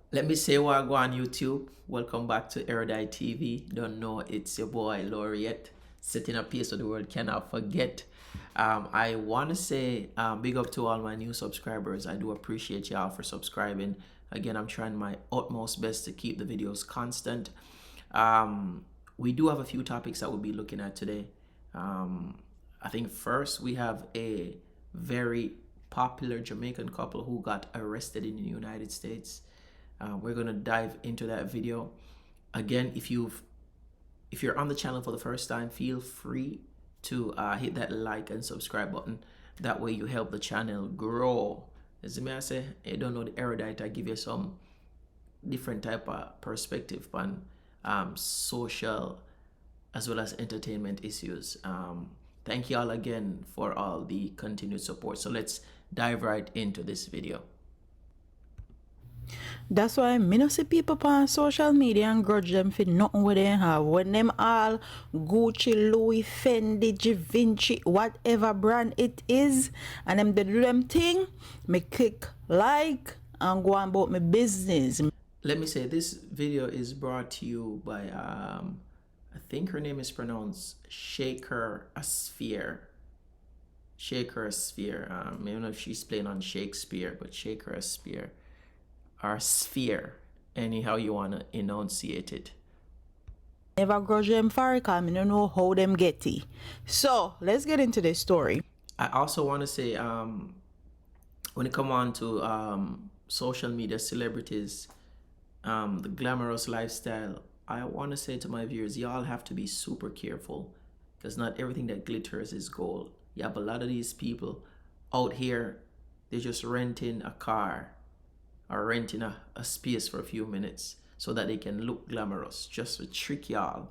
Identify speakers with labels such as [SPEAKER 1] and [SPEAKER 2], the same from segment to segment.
[SPEAKER 1] Let me say what I go on YouTube. Welcome back to Erudite TV. Don't know, it's your boy Laureate, setting a pace so the world cannot forget. I want to say big up to all my new subscribers. I do appreciate y'all for subscribing. Again, I'm trying my utmost best to keep the videos constant. We do have a few topics that we'll be looking at today. I think first we have a very popular Jamaican couple who got arrested in the United States. We're gonna dive into that video. Again, if you're on the channel for the first time, feel free to hit that like and subscribe button. That way you help the channel grow. As I say, I don't know the erudite. I give you some different type of perspective on social as well as entertainment issues. Thank you all again for all the continued support. So let's dive right into this video.
[SPEAKER 2] That's why me no see people on social media and grudge them for nothing what they have. When them all Gucci, Louis, Fendi, Givenchy, whatever brand it is, and them they do them thing, me click like and go on about my business.
[SPEAKER 1] Let me say this video is brought to you by I think her name is pronounced Shaker Sphere. Shaker Sphere. I don't know if she's playing on Shakespeare, but Shaker Sphere. Or Sphere, anyhow you want to enunciate it.
[SPEAKER 2] Never grudge them for it, cause me don't know how them get it. So let's get into this story.
[SPEAKER 1] I also want to say when it come on to social media celebrities, the glamorous lifestyle, I want to say to my viewers, y'all have to be super careful because not everything that glitters is gold. You have a lot of these people out here, they're just renting a car or renting a space for a few minutes so that they can look glamorous, just to trick y'all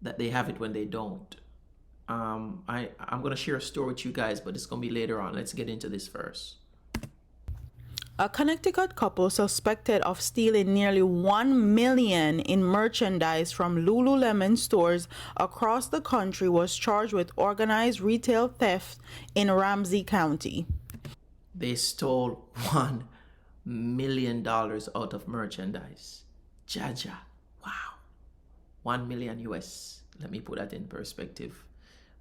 [SPEAKER 1] that they have it when they don't. I'm gonna share a story with you guys, but it's gonna be later on. Let's get into this first.
[SPEAKER 2] A Connecticut couple suspected of stealing nearly $1 million in merchandise from Lululemon stores across the country was charged with organized retail theft in Ramsey County.
[SPEAKER 1] They stole $1 million out of merchandise. Jaja, wow, 1 million US. Let me put that in perspective,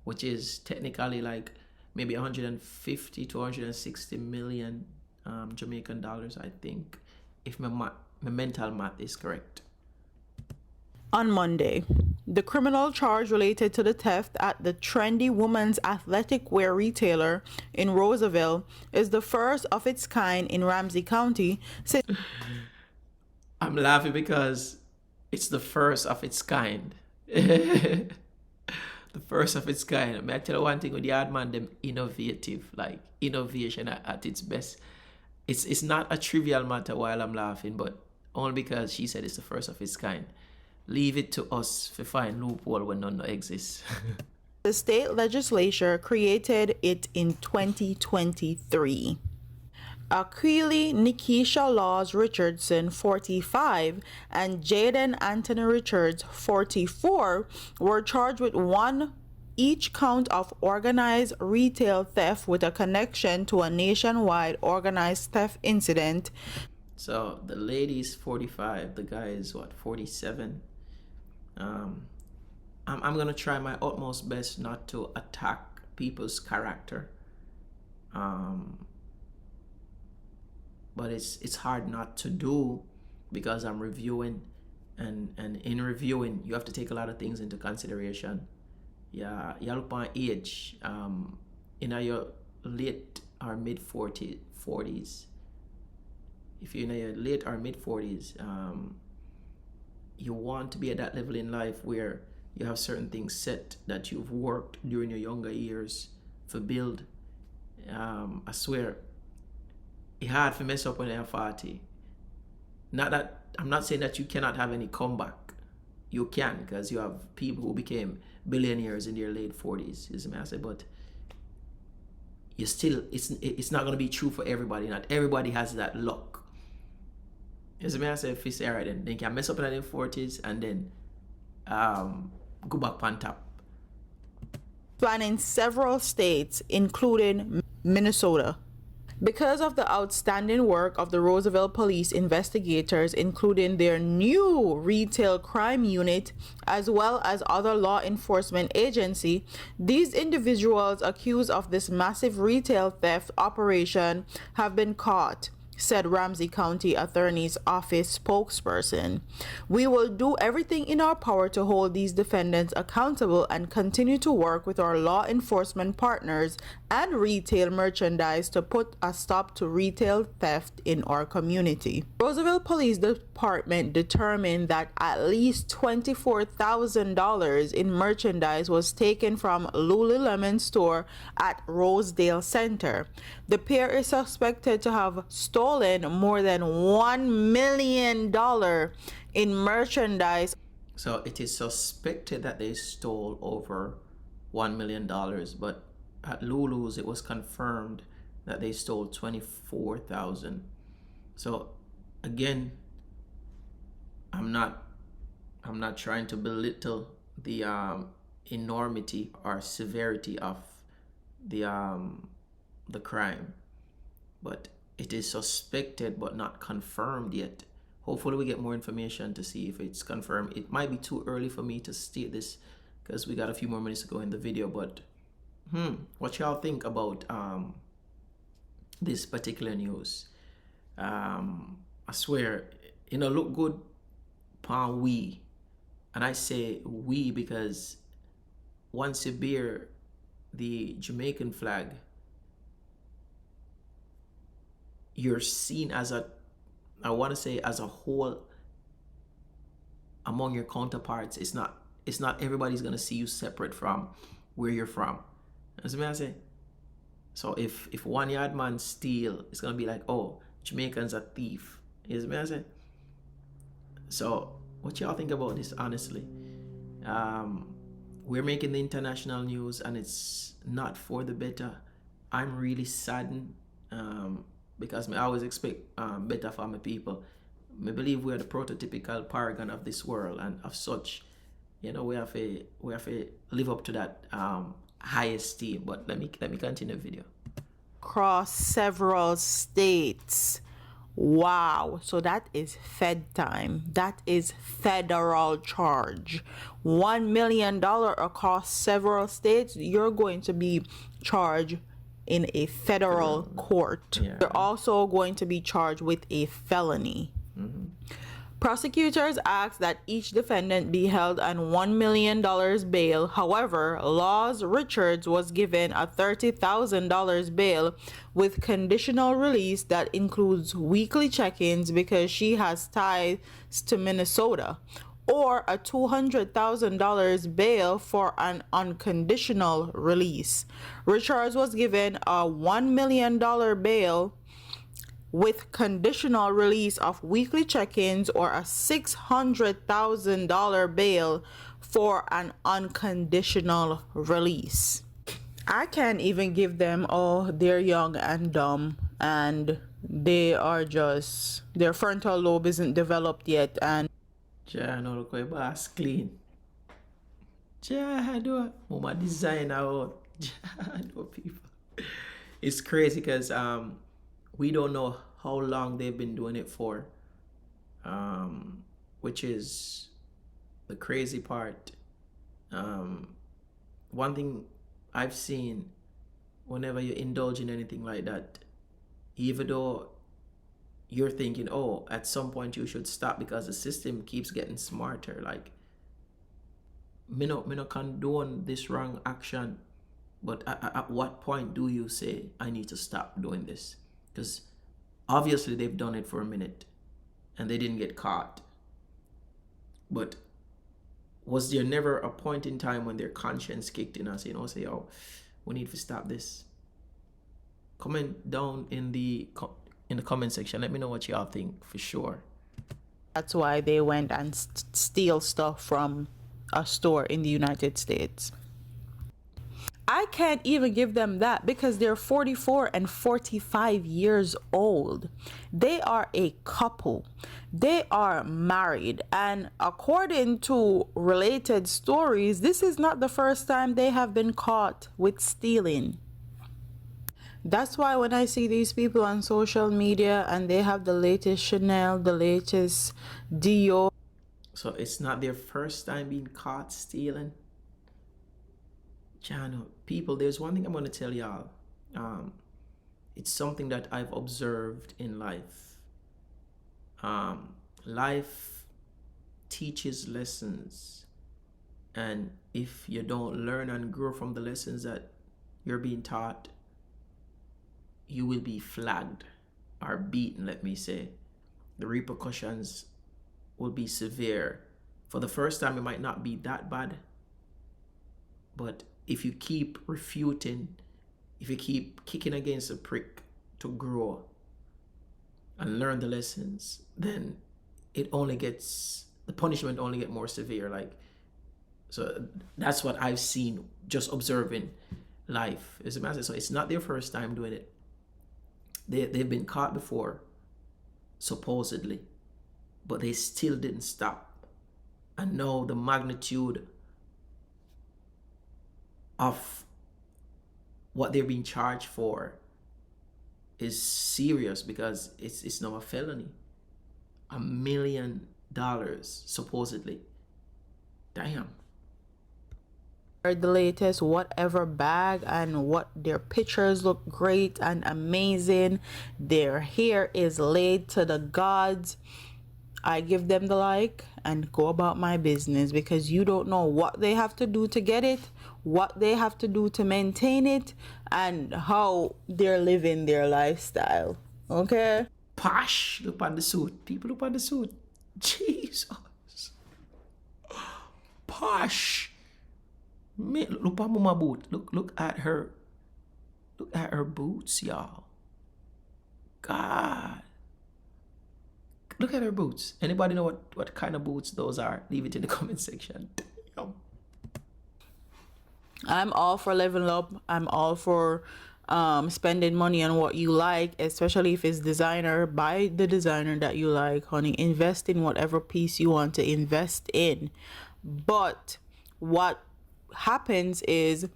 [SPEAKER 1] which is technically like maybe 150 to 160 million Jamaican dollars, I think, if my mental math is correct.
[SPEAKER 2] On Monday, the criminal charge related to the theft at the trendy women's athletic wear retailer in Roseville is the first of its kind in Ramsey County.
[SPEAKER 1] I'm laughing because it's the first of its kind. The first of its kind. May I tell you one thing with the hard man, them innovative, like innovation at its best. It's not a trivial matter while I'm laughing, but only because she said it's the first of its kind. Leave it to us to find loophole when none exists.
[SPEAKER 2] The state legislature created it in 2023. Akili Nikisha Laws Richardson, 45, and Jaden Anthony Richards, 44, were charged with one each count of organized retail theft with a connection to a nationwide organized theft incident.
[SPEAKER 1] So the lady is 45, the guy is what, 47? I'm gonna try my utmost best not to attack people's character. But it's hard not to do because I'm reviewing, and in reviewing you have to take a lot of things into consideration. Yeah, you look on age, in your late or mid 40s. If you're in your late or mid 40s, you want to be at that level in life where you have certain things set that you've worked during your younger years to build. I swear, it's hard to mess up when you're 40. Not that I'm not saying that you cannot have any comeback. You can, because you have people who became billionaires in their late 40s, is what I say, but you still, it's not going to be true for everybody. Not everybody has that luck. As I say, if you say, all right, then they can mess up in their 40s and then go back on top.
[SPEAKER 2] Spanning several states, including Minnesota. Because of the outstanding work of the Roosevelt Police investigators, including their new retail crime unit, as well as other law enforcement agency, these individuals accused of this massive retail theft operation have been caught, said Ramsey County Attorney's Office spokesperson. We will do everything in our power to hold these defendants accountable and continue to work with our law enforcement partners and retail merchandise to put a stop to retail theft in our community. Roosevelt Police Department determined that at least $24,000 in merchandise was taken from Lululemon store at Rosedale Center. The pair is suspected to have stolen more than $1 million in merchandise.
[SPEAKER 1] So it is suspected that they stole over $1 million, but at Lulu's it was confirmed that they stole 24,000. So again, I'm not trying to belittle the enormity or severity of the crime, but it is suspected but not confirmed yet. Hopefully we get more information to see if it's confirmed. It might be too early for me to state this because we got a few more minutes to go in the video, but what y'all think about this particular news? I swear, look good upon we, and I say we because once you bear the Jamaican flag, you're seen as a whole among your counterparts. It's not everybody's gonna see you separate from where you're from. That's what I say. So if one yard man steal, it's gonna be like, oh, Jamaican's a thief. You know what I say? So what y'all think about this, honestly? We're making the international news and it's not for the better. I'm really saddened because I always expect better for my people. I believe we're the prototypical paragon of this world, and of such, we have to live up to that high esteem. But let me continue the video.
[SPEAKER 2] Across several states. Wow. So that is Fed time. That is federal charge. $1 million across several states. You're going to be charged in a federal court.
[SPEAKER 1] Yeah.
[SPEAKER 2] You're also going to be charged with a felony. Prosecutors asked that each defendant be held on $1 million bail. However, Laws Richards was given a $30,000 bail with conditional release that includes weekly check-ins because she has ties to Minnesota, or a $200,000 bail for an unconditional release. Richards was given a $1 million bail with conditional release of weekly check-ins, or a $600,000 bail for an unconditional release. I can't even give them, oh, they're young and dumb and their frontal lobe isn't developed yet, and
[SPEAKER 1] Ja, no look like boss clean. Ja, do mama design out. Ja, no people. It's crazy because we don't know how long they've been doing it for, which is the crazy part. One thing I've seen, whenever you indulge in anything like that, even though you're thinking, oh, at some point you should stop because the system keeps getting smarter, like, me no condone this wrong action, but at what point do you say I need to stop doing this? Because obviously they've done it for a minute and they didn't get caught, but was there never a point in time when their conscience kicked in and say, oh, we need to stop this? Comment down in the comment section. Let me know what y'all think for sure.
[SPEAKER 2] that's why they went and steal stuff from a store in the United States. I can't even give them that because they're 44 and 45 years old. They are a couple. They are married. And according to related stories, this is not the first time they have been caught with stealing. That's why when I see these people on social media and they have the latest Chanel, the latest Dior.
[SPEAKER 1] So it's not their first time being caught stealing. Channel people, there's one thing I'm gonna tell y'all. Um, it's something that I've observed in life. Um, Life teaches lessons, and if you don't learn and grow from the lessons that you're being taught, you will be flagged or beaten, let me say. The repercussions will be severe. For the first time, it might not be that bad, but if you keep refuting, if you keep kicking against a prick to grow and learn the lessons, then the punishment only get more severe. Like, so that's what I've seen just observing life. As a matter, so it's not their first time doing it. They've been caught before, supposedly, but they still didn't stop. And now the magnitude of what they're being charged for is serious, because it's now a felony. $1 million supposedly. Damn.
[SPEAKER 2] The latest whatever bag, and what their pictures look great and amazing. Their hair is laid to the gods. I give them the like and go about my business, because you don't know what they have to do to get it, what they have to do to maintain it, and how they're living their lifestyle. Okay?
[SPEAKER 1] Posh. Look at the suit. People, look at the suit. Jesus. Posh. Look at Mama boot. Look at her. Look at her boots, y'all. God. Look at her boots. Anybody know what kind of boots those are? Leave it in the comment section. Damn.
[SPEAKER 2] I'm all for leveling up. I'm all for spending money on what you like, especially if it's designer. Buy the designer that you like, honey. Invest in whatever piece you want to invest in. But what happens is,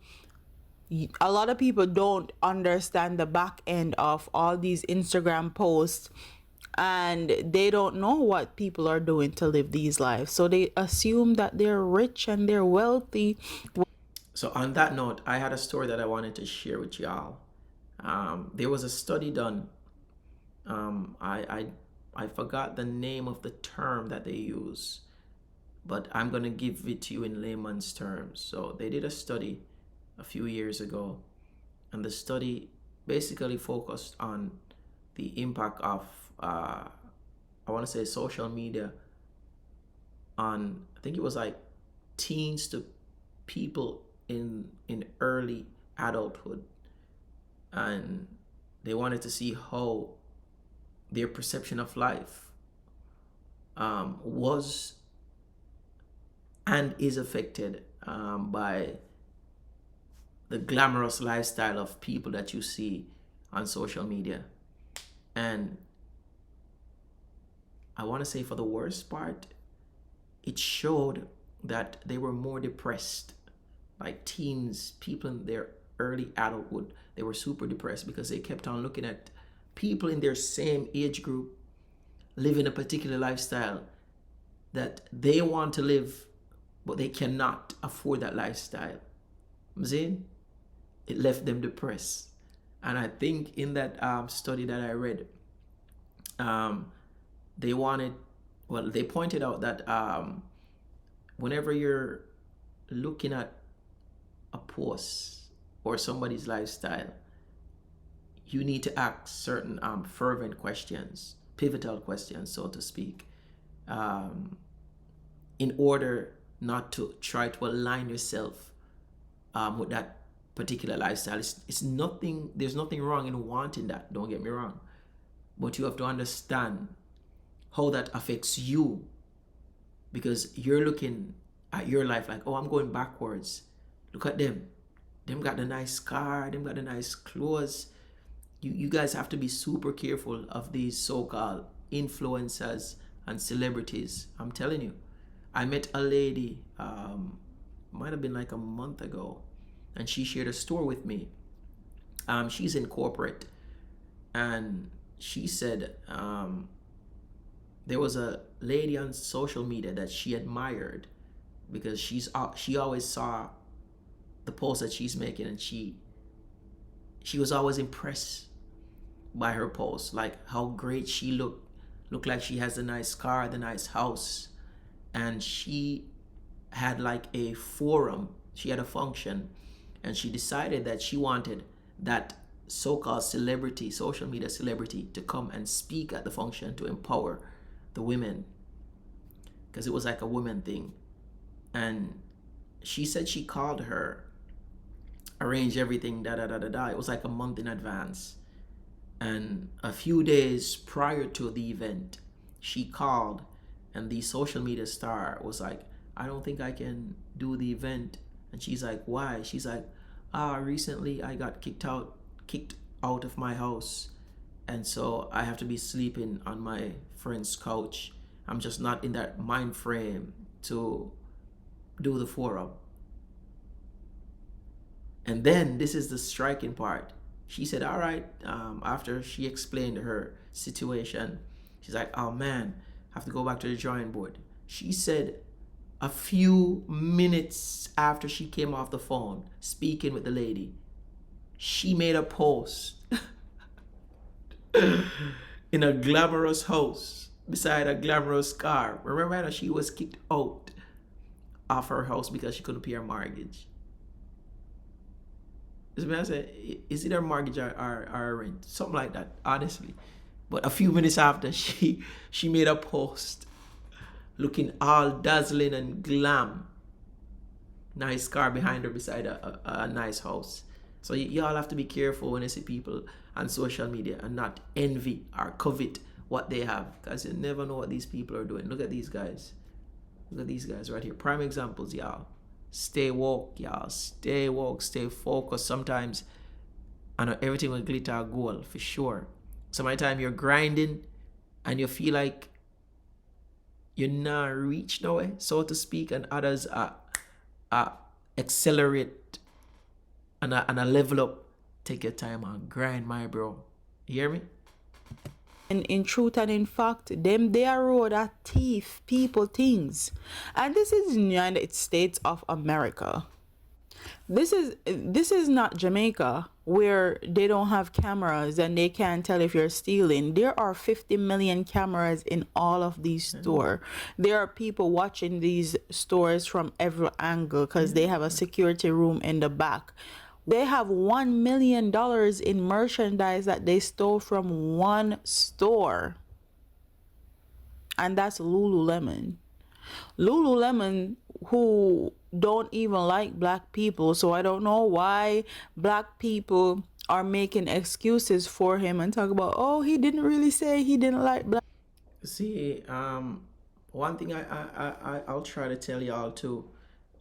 [SPEAKER 2] a lot of people don't understand the back end of all these Instagram posts, and they don't know what people are doing to live these lives. So they assume that they're rich and they're wealthy.
[SPEAKER 1] So on that note, I had a story that I wanted to share with y'all. There was a study done. I forgot the name of the term that they use, but I'm gonna give it to you in layman's terms. So they did a study a few years ago, and the study basically focused on the impact of I want to say social media on, I think it was like teens to people in early adulthood, and they wanted to see how their perception of life was and is affected by the glamorous lifestyle of people that you see on social media. And I want to say, for the worst part, it showed that they were more depressed. Like teens, people in their early adulthood, they were super depressed because they kept on looking at people in their same age group living a particular lifestyle that they want to live, but they cannot afford that lifestyle. I'm saying it left them depressed. And I think in that study that I read, they wanted, well, they pointed out that whenever you're looking at a post or somebody's lifestyle, you need to ask certain fervent questions, pivotal questions, so to speak, in order not to try to align yourself with that particular lifestyle. It's nothing, there's nothing wrong in wanting that, don't get me wrong, but you have to understand how that affects you, because you're looking at your life like, oh, I'm going backwards. Look at them. Them got the nice car, them got the nice clothes. You guys have to be super careful of these so-called influencers and celebrities. I'm telling you. I met a lady, might have been like a month ago, and she shared a story with me. She's in corporate, and she said there was a lady on social media that she admired because she always saw the posts that she's making, and she was always impressed by her posts, like how great she looked like she has a nice car, the nice house. And she had like a forum, she had a function, and she decided that she wanted that so-called celebrity, social media celebrity, to come and speak at the function to empower the women, because it was like a women thing. And she said she called her, arranged everything, da da da da da. It was like a month in advance. And a few days prior to the event, she called, and the social media star was like, I don't think I can do the event. And she's like, why? She's like, recently I got kicked out of my house. And so I have to be sleeping on my friend's couch. I'm just not in that mind frame to do the forum. And then this is the striking part. She said, all right, after she explained her situation, she's like, oh man, I have to go back to the drawing board. She said a few minutes after she came off the phone speaking with the lady, she made a post in a glamorous house beside a glamorous car. Remember that she was kicked out of her house because she couldn't pay her mortgage. I said, is it her mortgage or rent? Something like that, honestly. But a few minutes after, she made a post looking all dazzling and glam. Nice car behind her beside a nice house. So y'all have to be careful when you see people on social media and not envy or covet what they have, because you never know what these people are doing. Look at these guys. Look at these guys right here. Prime examples, y'all. Stay woke, y'all. Stay woke, stay focused. Sometimes I know everything will glitter or gold for sure. Some of the time you're grinding and you feel like you're not reach nowhere, so to speak, and others are accelerate and a level up. Take your time and grind, my bro. You hear me?
[SPEAKER 2] And in truth and in fact, them they are road are thief, people, things. And this is the United States of America. This is not Jamaica where they don't have cameras and they can't tell if you're stealing. There are 50 million cameras in all of these stores. There are people watching these stores from every angle because they have a security room in the back. They have $1 million in merchandise that they stole from one store. And that's Lululemon. Lululemon, who don't even like black people. So I don't know why black people are making excuses for him and talk about, oh, he didn't really say he didn't like black.
[SPEAKER 1] See, one thing I'll try to tell y'all too.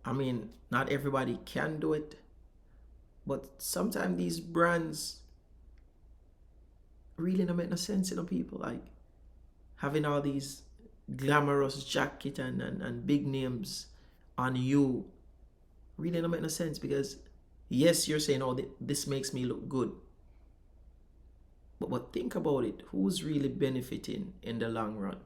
[SPEAKER 1] I mean, not everybody can do it, but sometimes these brands really don't make no sense, people. Like having all these glamorous jacket and big names on you really don't make no sense, because yes, you're saying, oh, this makes me look good. But think about it. Who's really benefiting in the long run?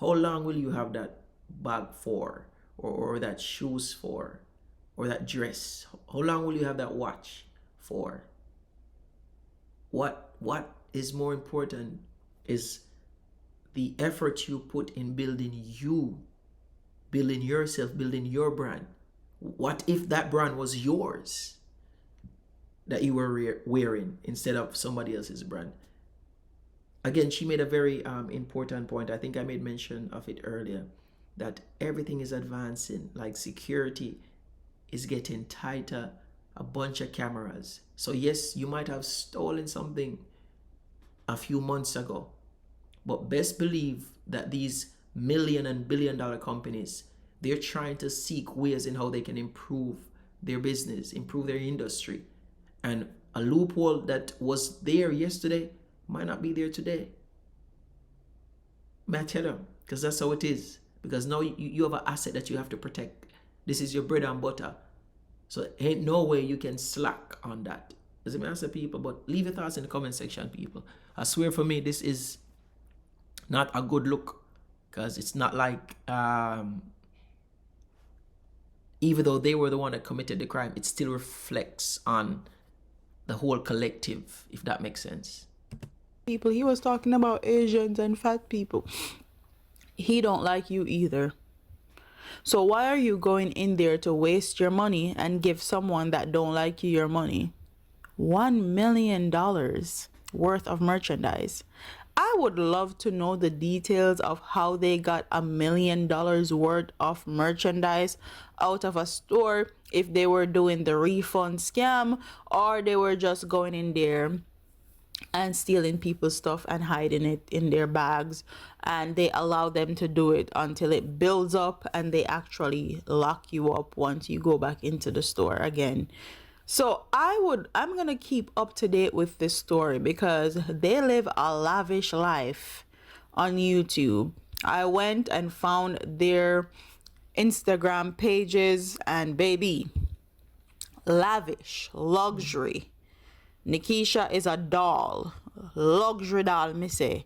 [SPEAKER 1] How long will you have that bag for, or that shoes for, or that dress? How long will you have that watch for? What is more important is the effort you put in building you, building yourself, building your brand. What if that brand was yours that you were wearing instead of somebody else's brand? Again, she made a very important point. I think I made mention of it earlier, that everything is advancing. Like security is getting tighter, a bunch of cameras. So yes, you might have stolen something a few months ago, but best believe that these million and billion-dollar companies, they're trying to seek ways in how they can improve their business, improve their industry. And a loophole that was there yesterday might not be there today. May I tell you? Because that's how it is. Because now you have an asset that you have to protect. This is your bread and butter. So ain't no way you can slack on that. Does it answer people? But leave your thoughts in the comment section, people. I swear for me, this is not a good look, because it's not like even though they were the one that committed the crime, it still reflects on the whole collective, if that makes sense.
[SPEAKER 2] People, he was talking about Asians and fat people. He don't like you either. So why are you going in there to waste your money and give someone that don't like you your money? $1 million worth of merchandise. I would love to know the details of how they got $1 million worth of merchandise out of a store, if they were doing the refund scam or they were just going in there and stealing people's stuff and hiding it in their bags, and they allow them to do it until it builds up and they actually lock you up once you go back into the store again. So I'm gonna keep up to date with this story because they live a lavish life on YouTube. I went and found their Instagram pages, and baby, lavish, luxury. Nikisha is a doll, luxury doll, me say.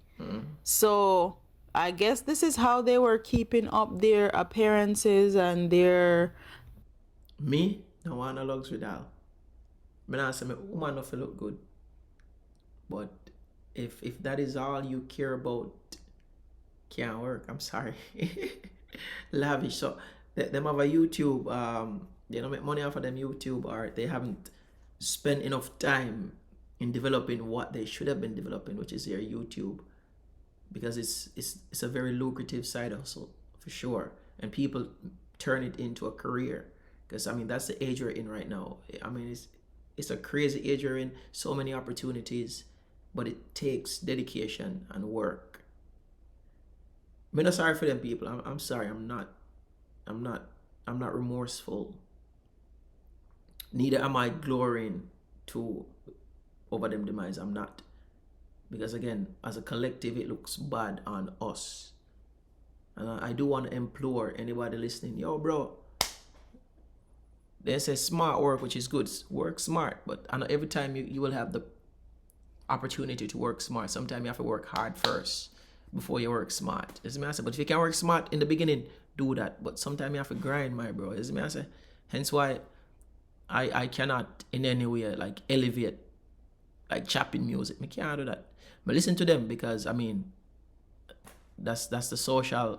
[SPEAKER 2] So I guess this is how they were keeping up their appearances and their.
[SPEAKER 1] Me, no want a luxury doll. I not say my woman not look good. But if that is all you care about, can't work. I'm sorry. Lavish. So them have a YouTube. They don't make money off of them YouTube, or they haven't spent enough time in developing what they should have been developing, which is their YouTube, because it's a very lucrative side hustle for sure, and people turn it into a career. Because I mean that's the age we're in right now. I mean it's a crazy age we're in. So many opportunities, but it takes dedication and work. I'm not sorry for them people. I'm sorry. I'm not remorseful. Neither am I glorying to over them demise. I'm not. Because again, as a collective, it looks bad on us. And I do want to implore anybody listening, yo, bro. They say smart work, which is good. Work smart. But I know every time you will have the opportunity to work smart. Sometimes you have to work hard first before you work smart. Is me I say? But if you can work smart in the beginning, do that. But sometimes you have to grind, my bro. Is me I say? Hence why I cannot in any way like elevate like chopping music. I can't do that. But listen to them, because I mean that's the social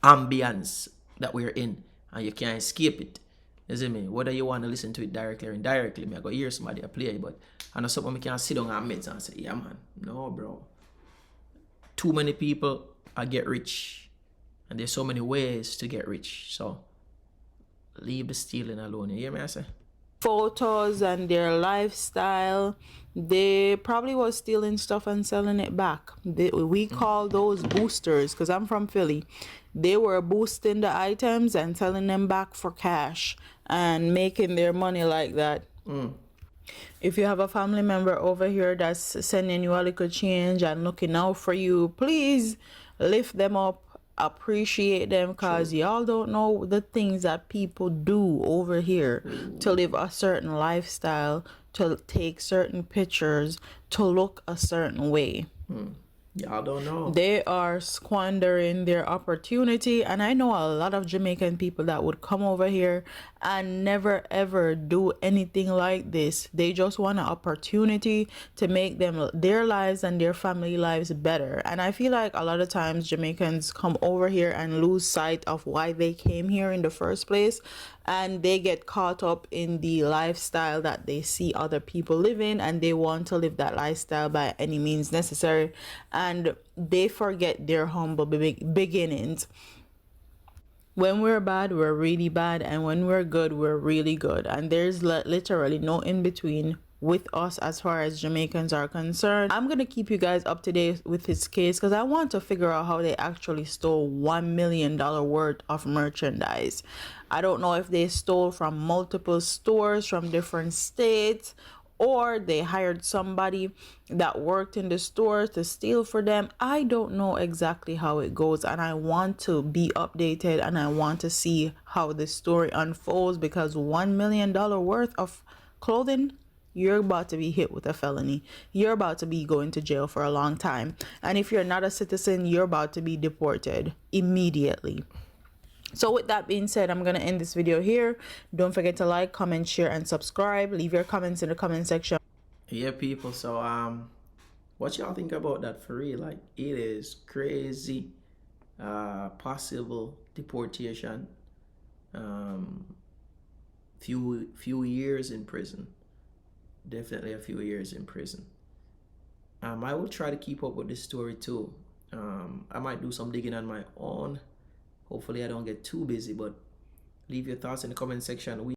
[SPEAKER 1] ambience that we're in, and you can't escape it. You see me? Whether you want to listen to it directly or indirectly, I go hear somebody play it, but I know something I can't sit down and meds and say, yeah man, no bro. Too many people get rich, and there's so many ways to get rich. So leave the stealing alone. You hear me I say?
[SPEAKER 2] Photos and their lifestyle, they probably was stealing stuff and selling it back. We call those boosters, because I'm from Philly. They were boosting the items and selling them back for cash and making their money like that. If you have a family member over here that's sending you a little change and looking out for you, please lift them up, appreciate them, because y'all don't know the things that people do over here to live a certain lifestyle, to take certain pictures, to look a certain way.
[SPEAKER 1] Y'all don't know.
[SPEAKER 2] They are squandering their opportunity, and I know a lot of Jamaican people that would come over here and never ever do anything like this. They just want an opportunity to make them their lives and their family lives better. And I feel like a lot of times Jamaicans come over here and lose sight of why they came here in the first place, and they get caught up in the lifestyle that they see other people living, and they want to live that lifestyle by any means necessary, and they forget their humble beginnings. When we're bad, we're really bad, and when we're good, we're really good, and there's literally no in between with us as far as Jamaicans are concerned. I'm gonna keep you guys up to date with his case because I want to figure out how they actually stole $1 million worth of merchandise. I don't know if they stole from multiple stores from different states, or they hired somebody that worked in the store to steal for them. I don't know exactly how it goes, and I want to be updated, and I want to see how the story unfolds, because $1 million worth of clothing, you're about to be hit with a felony. You're about to be going to jail for a long time. And if you're not a citizen, you're about to be deported immediately. So with that being said, I'm going to end this video here. Don't forget to like, comment, share, and subscribe. Leave your comments in the comment section.
[SPEAKER 1] Yeah, people. So what y'all think about that for real? Like, it is crazy. Possible deportation. Few years in prison. Definitely a few years in prison. I will try to keep up with this story too. I might do some digging on my own. Hopefully I don't get too busy, but leave your thoughts in the comment section.